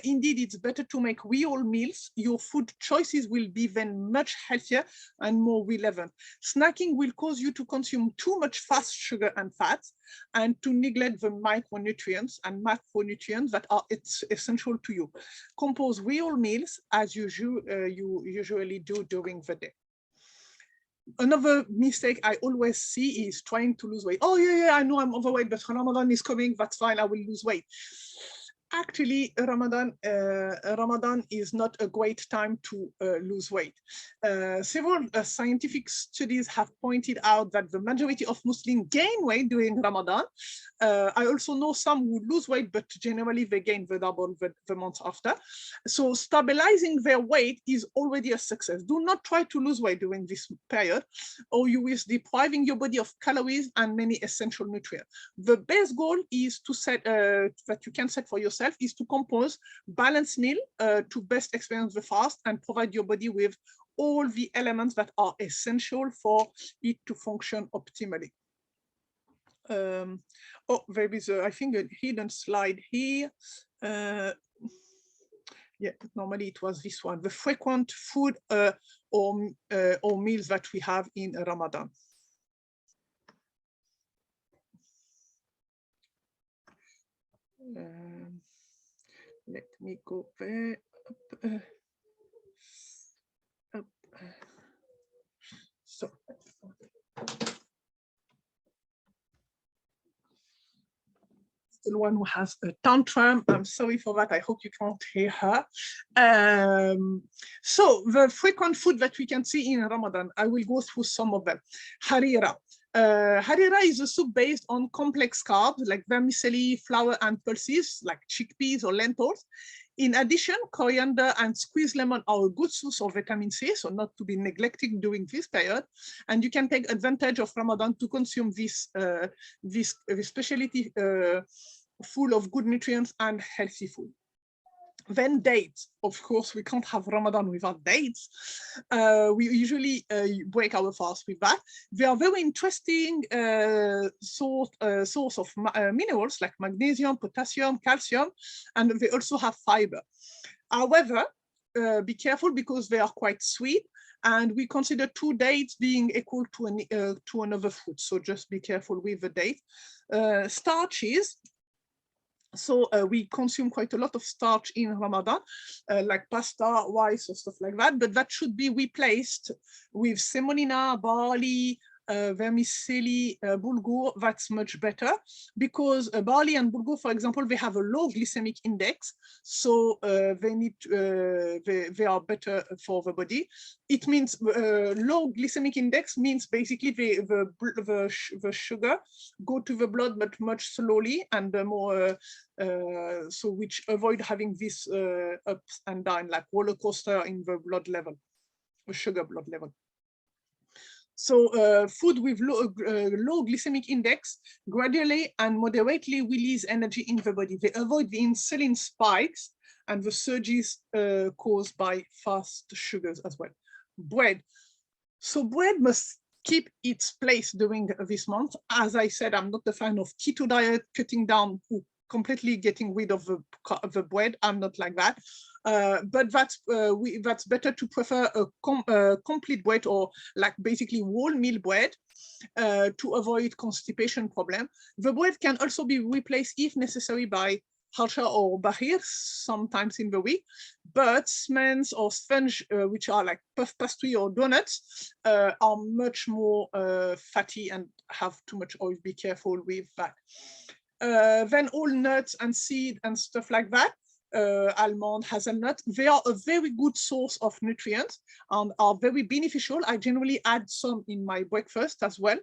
Indeed, it's better to make real meals. Your food choices will be then much healthier and more relevant. Snacking will cause you to consume too much fast sugar and fats, and to neglect the micronutrients and macronutrients that are essential to you. Compose real meals as you usually do during the day. Another mistake I always see is trying to lose weight. Oh yeah, I know I'm overweight, but Ramadan is coming, that's fine, I will lose weight. Actually, Ramadan is not a great time to lose weight. Several scientific studies have pointed out that the majority of Muslims gain weight during Ramadan. I also know some who lose weight, but generally they gain the double the month after. So stabilizing their weight is already a success. Do not try to lose weight during this period, or you risk depriving your body of calories and many essential nutrients. The best goal is to set that you can set for yourself is to compose balanced meal to best experience the fast and provide your body with all the elements that are essential for it to function optimally. Oh, there is I think a hidden slide here. Yeah, normally it was this one, the frequent food or meals that we have in Ramadan. Let me go there. Up. So. The one who has a tantrum. I'm sorry for that. I hope you can't hear her. So the frequent food that we can see in Ramadan, I will go through some of them. Harira. Harira is a soup based on complex carbs like vermicelli, flour, and pulses like chickpeas or lentils. In addition, coriander and squeezed lemon are a good source of vitamin C, so not to be neglected during this period. And you can take advantage of Ramadan to consume this specialty full of good nutrients and healthy food. Then dates. Of course, we can't have Ramadan without dates. We usually break our fast with that. They are very interesting source of minerals like magnesium, potassium, calcium, and they also have fiber. However, be careful because they are quite sweet, and we consider 2 dates being equal to another fruit. So just be careful with the date. Starches. So we consume quite a lot of starch in Ramadan, like pasta, rice, or stuff like that, but that should be replaced with semolina, barley, vermicelli, bulgur. That's much better because barley and bulgur, for example, they have a low glycemic index, so they are better for the body. It means low glycemic index means basically the sugar go to the blood but much slowly and more so which avoid having this ups and down like roller coaster in the blood level, the sugar blood level. So food with low glycemic index gradually and moderately release energy in the body. They avoid the insulin spikes and the surges caused by fast sugars as well. Bread. So bread must keep its place during this month. As I said, I'm not a fan of keto diet, cutting down, completely getting rid of the bread. I'm not like that. But that's better to prefer a complete bread or like basically wholemeal bread to avoid constipation problem. The bread can also be replaced if necessary by halsha or bahir sometimes in the week, but smans or sponge, which are like puff pastry or donuts, are much more fatty and have too much oil. Be careful with that. then all nuts and seed and stuff like that, almond, hazelnut, they are a very good source of nutrients and are very beneficial. I generally add some in my breakfast as well.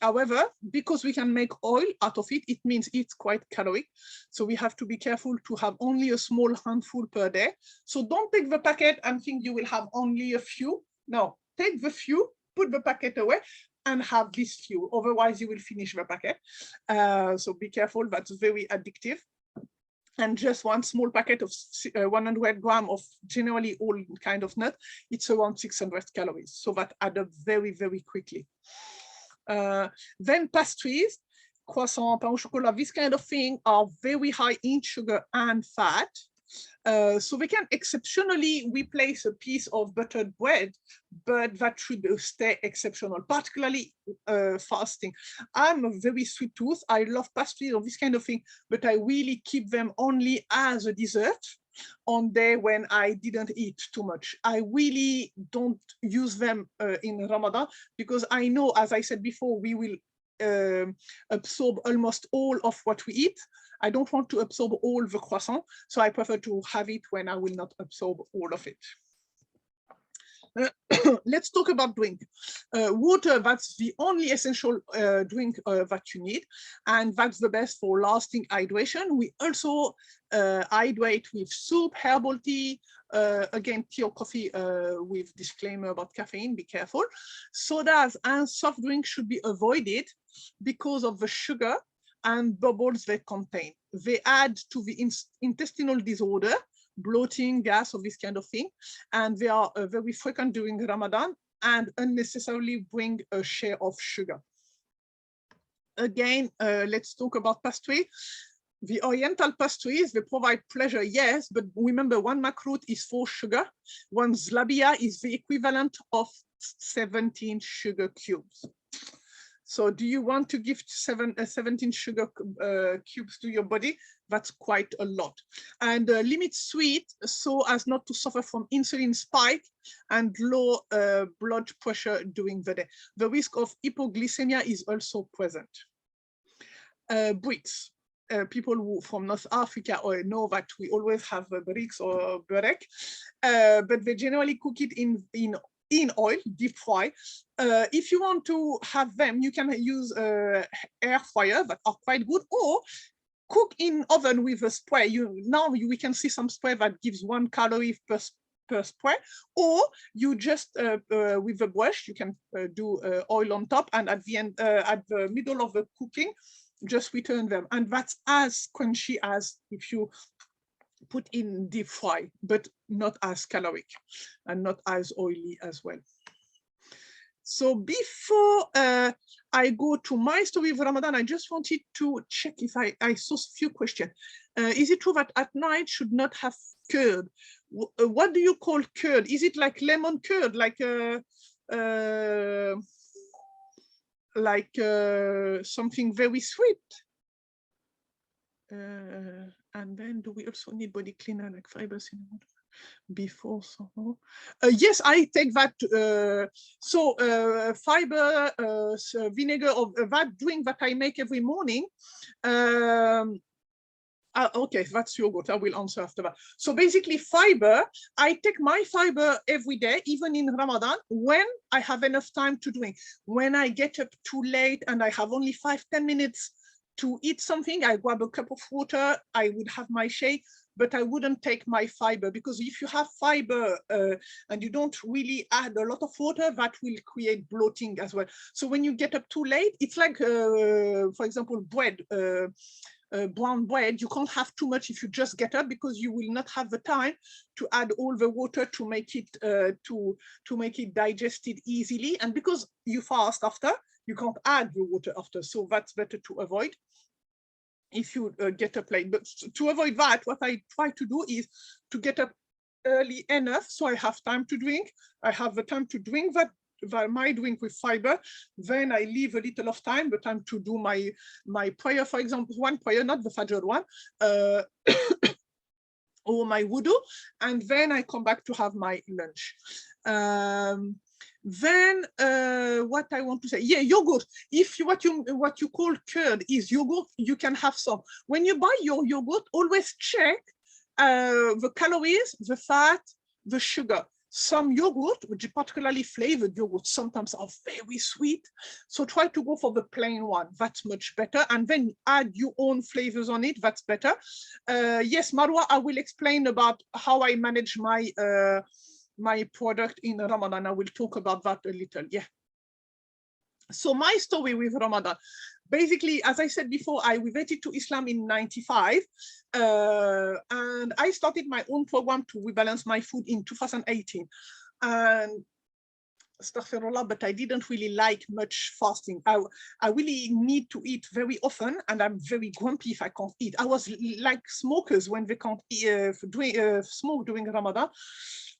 However, because we can make oil out of it, it means it's quite caloric. So we have to be careful to have only a small handful per day. So don't take the packet and think you will have only a few. No, take the few, put the packet away, and have this few. Otherwise, you will finish the packet. So be careful, that's very addictive. And just one small packet of 100 grams of generally all kind of nut, it's around 600 calories. So that adds up very, very quickly. Then pastries, croissant, pain au chocolat, this kind of thing are very high in sugar and fat. So we can exceptionally replace a piece of buttered bread, but that should stay exceptional, particularly fasting. I'm a very sweet tooth. I love pastries or this kind of thing, but I really keep them only as a dessert on day when I didn't eat too much. I really don't use them in Ramadan because I know, as I said before, we will absorb almost all of what we eat. I don't want to absorb all the croissant, so I prefer to have it when I will not absorb all of it. Let's talk about drink. Water, that's the only essential drink that you need, and that's the best for lasting hydration. We also hydrate with soup, herbal tea, again, tea or coffee with disclaimer about caffeine, be careful. Sodas and soft drinks should be avoided because of the sugar and bubbles they contain. They add to the intestinal disorder, bloating, gas, or this kind of thing, and they are very frequent during Ramadan and unnecessarily bring a share of sugar. Again, let's talk about pastry. The Oriental pastries, they provide pleasure, yes, but remember, one makrut is 4 sugar, one zlabia is the equivalent of 17 sugar cubes. So do you want to give 17 sugar cubes to your body? That's quite a lot. And limit sweet so as not to suffer from insulin spike and low blood pressure during the day. The risk of hypoglycemia is also present. Bricks. People who from North Africa know that we always have bricks or burek, but they generally cook it in oil, deep fry. If you want to have them, you can use air fryer that are quite good, or cook in oven with a spray. We can see some spray that gives 1 calorie per spray, or you just with the brush you can do oil on top, and at the end, at the middle of the cooking, just return them, and that's as crunchy as if you put in deep fry, but not as caloric and not as oily as well. So before I go to my story of Ramadan, I just wanted to check if I saw a few questions. Is it true that at night should not have curd? What do you call curd? Is it like lemon curd, like something very sweet? And then do we also need body cleaner like fiber cinnamon before? So yes, I take that. Fiber, vinegar, or that drink that I make every morning. Okay, that's yogurt. I will answer after that. So basically fiber, I take my fiber every day, even in Ramadan, when I have enough time to drink. When I get up too late and I have only 5-10 minutes to eat something, I grab a cup of water, I would have my shake, but I wouldn't take my fiber, because if you have fiber and you don't really add a lot of water, that will create bloating as well. So when you get up too late, it's like, for example, bread, brown bread, you can't have too much if you just get up, because you will not have the time to add all the water to make it to make it digested easily. And because you fast after, you can't add the water after, so that's better to avoid if you get up late. But to avoid that, what I try to do is to get up early enough so I have time to drink. I have the time to drink my drink with fiber. Then I leave a little of time, the time to do my prayer, for example, one prayer, not the Fajr one, or my wudu, and then I come back to have my lunch. Then what I want to say, yeah, yogurt. If you, what you call curd is yogurt, you can have some. When you buy your yogurt, always check the calories, the fat, the sugar. Some yogurt, which is particularly flavored yogurt, sometimes are very sweet. So try to go for the plain one. That's much better. And then add your own flavors on it. That's better. Yes, Marwa, I will explain about how I manage my my product in Ramadan. I will talk about that a little. Yeah. So my story with Ramadan, basically, as I said before, I reverted to Islam in '95, and I started my own program to rebalance my food in 2018. And astaghfirullah, but I didn't really like much fasting. I really need to eat very often, and I'm very grumpy if I can't eat. I was like smokers when they can't smoke during Ramadan.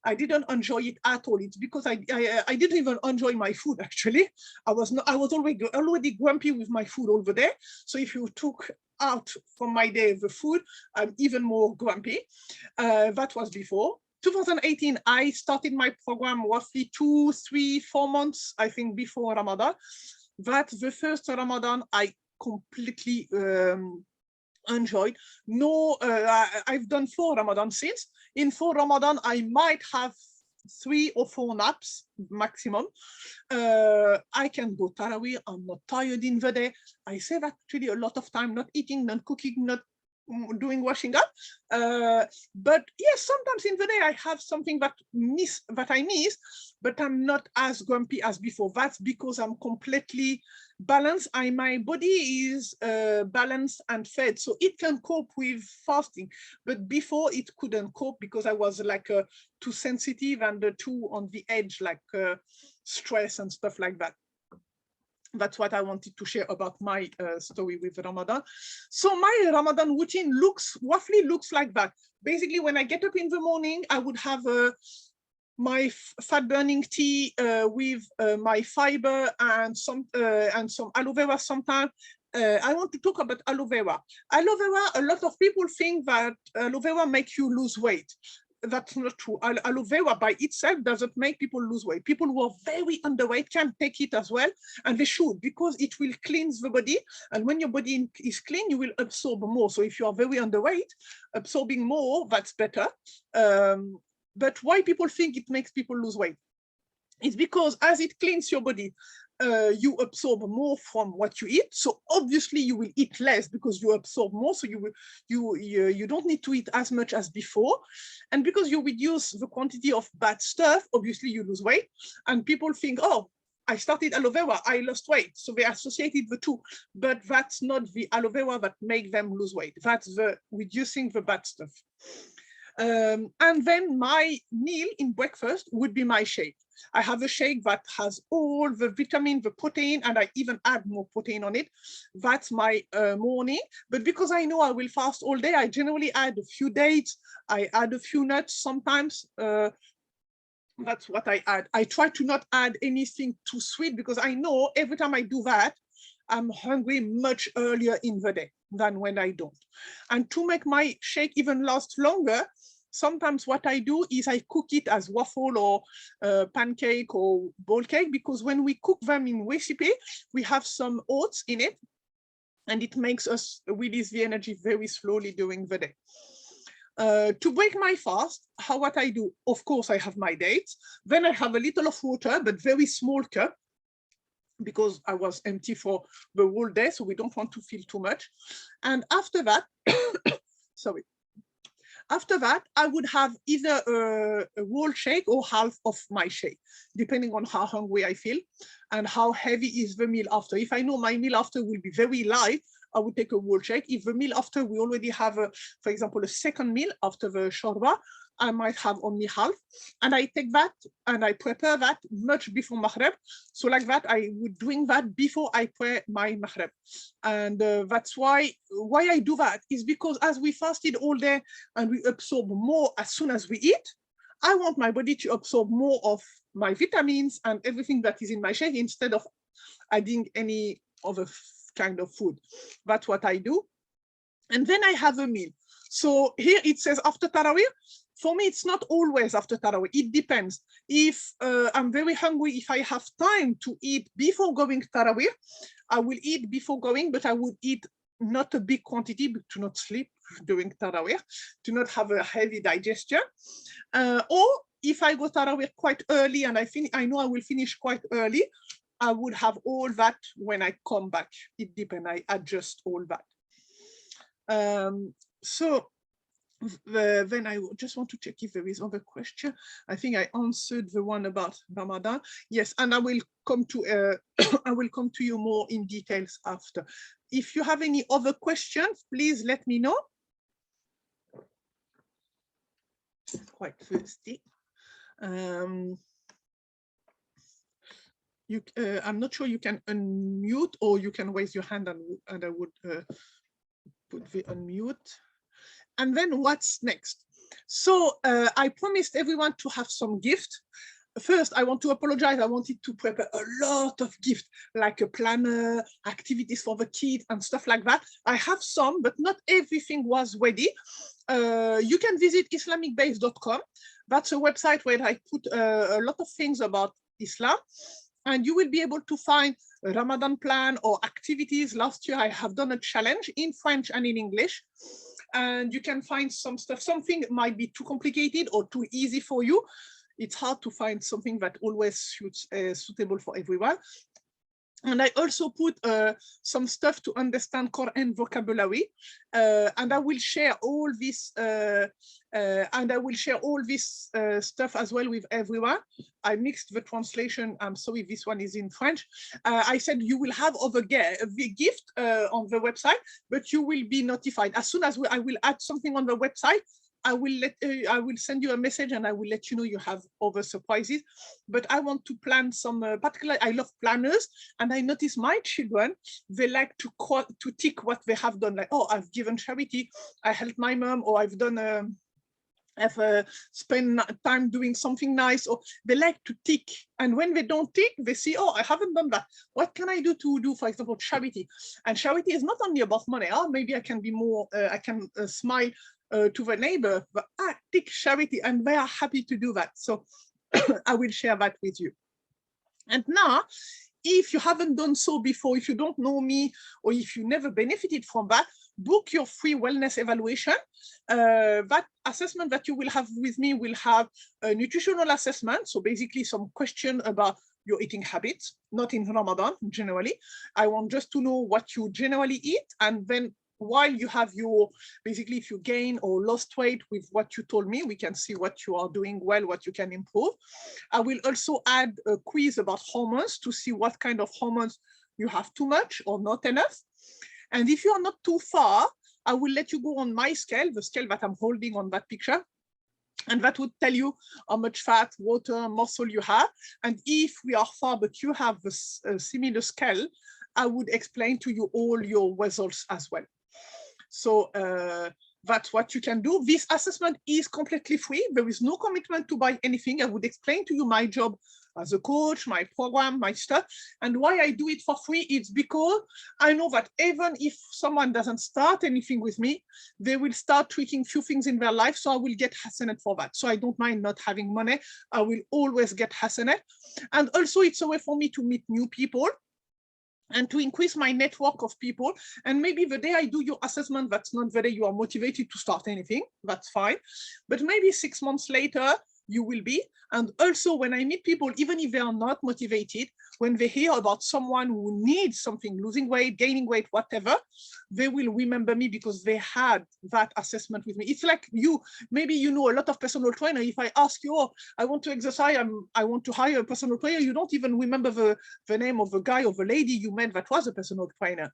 I didn't enjoy it at all. It's because I didn't even enjoy my food, actually. I was already grumpy with my food over there. So if you took out from my day the food, I'm even more grumpy. That was before. 2018, I started my program roughly 2, 3, 4 months, I think, before Ramadan. That's the first Ramadan I completely enjoyed. No, I've done 4 Ramadan since. In 4 Ramadan, I might have 3 or 4 naps maximum. I can go Taraweeh. I'm not tired in the day. I say that actually a lot of time, not eating, not cooking, not doing washing up. But yes, sometimes in the day I have something that I miss, but I'm not as grumpy as before. That's because I'm completely balanced. My body is balanced and fed, so it can cope with fasting. But before it couldn't cope because I was like too sensitive and too on the edge, like stress and stuff like that. That's what I wanted to share about my story with Ramadan. So my Ramadan routine roughly looks like that. Basically, when I get up in the morning, I would have my fat burning tea with my fiber and some aloe vera sometimes. I want to talk about aloe vera. Aloe vera, a lot of people think that aloe vera makes you lose weight. That's not true. Aloe vera by itself doesn't make people lose weight. People who are very underweight can take it as well, and they should, because it will cleanse the body. And when your body is clean, you will absorb more. So if you are very underweight, absorbing more, that's better. But why people think it makes people lose weight? It's because as it cleans your body, you absorb more from what you eat. So obviously you will eat less because you absorb more. So you don't need to eat as much as before. And because you reduce the quantity of bad stuff, obviously you lose weight. And people think, oh, I started aloe vera, I lost weight. So they associated the two, but that's not the aloe vera that make them lose weight. That's the reducing the bad stuff. And then my meal in breakfast would be my shake. I have a shake that has all the vitamin, the protein, and I even add more protein on it. That's my morning. But because I know I will fast all day, I generally add a few dates. I add a few nuts sometimes. That's what I add. I try to not add anything too sweet because I know every time I do that, I'm hungry much earlier in the day than when I don't. And to make my shake even last longer, sometimes what I do is I cook it as waffle or pancake or bowl cake, because when we cook them in recipe, we have some oats in it, and it makes us release the energy very slowly during the day. To break my fast, what I do, of course, I have my dates. Then I have a little of water, but very small cup, because I was empty for the whole day, so we don't want to feel too much. And after that, sorry. After that, I would have either a whole shake or half of my shake, depending on how hungry I feel and how heavy is the meal after. If I know my meal after will be very light, I would take a whole shake. If the meal after we already have, for example, a second meal after the shorba, I might have only half, and I take that and I prepare that much before Maghrib. So like that, I would doing that before I pray my Maghrib. And that's why I do that is because as we fasted all day and we absorb more as soon as we eat, I want my body to absorb more of my vitamins and everything that is in my shake instead of adding any other kind of food. That's what I do. And then I have a meal. So here it says after Taraweeh, For me, it's not always after Tarawih. It depends. If I'm very hungry, if I have time to eat before going to Tarawih, I will eat before going, but I would eat not a big quantity to not sleep during Tarawih, to not have a heavy digestion. Or if I go Tarawih quite early and I know I will finish quite early, I would have all that when I come back. It depends. I adjust all that. So then I just want to check if there is other question. I think I answered the one about Ramadan. Yes, and I will come to I will come to you more in details after. If you have any other questions, please let me know. Quite thirsty. I'm not sure you can unmute or you can raise your hand and I would put the unmute. And then what's next? So I promised everyone to have some gift. First, I want to apologize. I wanted to prepare a lot of gifts, like a planner, activities for the kids and stuff like that. I have some, but not everything was ready. You can visit islamicbase.com. That's a website where I put a lot of things about Islam. And you will be able to find a Ramadan plan or activities. Last year, I have done a challenge in French and in English. And you can find some stuff. Something might be too complicated or too easy for you. It's hard to find something that always suitable for everyone. And I also put some stuff to understand Quran vocabulary, and I will share all this. Stuff as well with everyone. I mixed the translation. I'm sorry, this one is in French. I said you will have other gift on the website, but you will be notified as soon as I will add something on the website. I will send you a message and I will let you know you have other surprises. But I want to plan some particular. I love planners, and I notice my children, they like to tick what they have done. Like, oh, I've given charity, I helped my mom, or I've done. I've spent time doing something nice, or they like to tick. And when they don't tick, they see, oh, I haven't done that. What can I do to do, for example, charity? And charity is not only about money. Oh, maybe I can be more. I can smile to the neighbor, but I take charity, and they are happy to do that. So I will share that with you. And now, if you haven't done so before, if you don't know me, or if you never benefited from that, book your free wellness evaluation. That assessment that you will have with me will have a nutritional assessment. So basically some question about your eating habits, not in Ramadan, generally. I want just to know what you generally eat, and then while you have your, basically if you gain or lost weight with what you told me, we can see what you are doing well, what you can improve. I will also add a quiz about hormones to see what kind of hormones you have too much or not enough. And if you are not too far, I will let you go on my scale, the scale that I'm holding on that picture. And that would tell you how much fat, water, muscle you have. And if we are far, but you have a similar scale, I would explain to you all your results as well. So that's what you can do. This assessment is completely free. There is no commitment to buy anything. I would explain to you my job as a coach, my program, my stuff. And why I do it for free, it's because I know that even if someone doesn't start anything with me, they will start tweaking few things in their life. So I will get hasanat for that. So I don't mind not having money. I will always get hasanat. And also it's a way for me to meet new people and to increase my network of people. And maybe the day I do your assessment, that's not the day you are motivated to start anything, that's fine. But maybe 6 months later, you will be. And also when I meet people, even if they are not motivated, when they hear about someone who needs something, losing weight, gaining weight, whatever, they will remember me because they had that assessment with me. It's like you, maybe you know a lot of personal trainer. If I ask you, oh, I want to exercise, I want to hire a personal trainer, you don't even remember the name of the guy or the lady you met that was a personal trainer.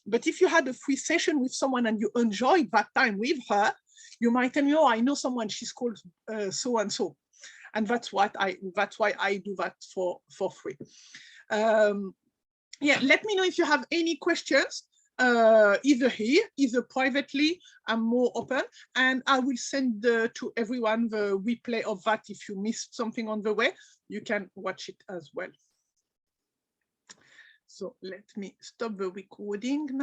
But if you had a free session with someone and you enjoyed that time with her, you might tell me, oh, I know someone, she's called so and so. And that's why I do that for free. Yeah, let me know if you have any questions, either here, either privately. I'm more open, and I will send to everyone the replay of that. If you missed something on the way, you can watch it as well. So let me stop the recording now.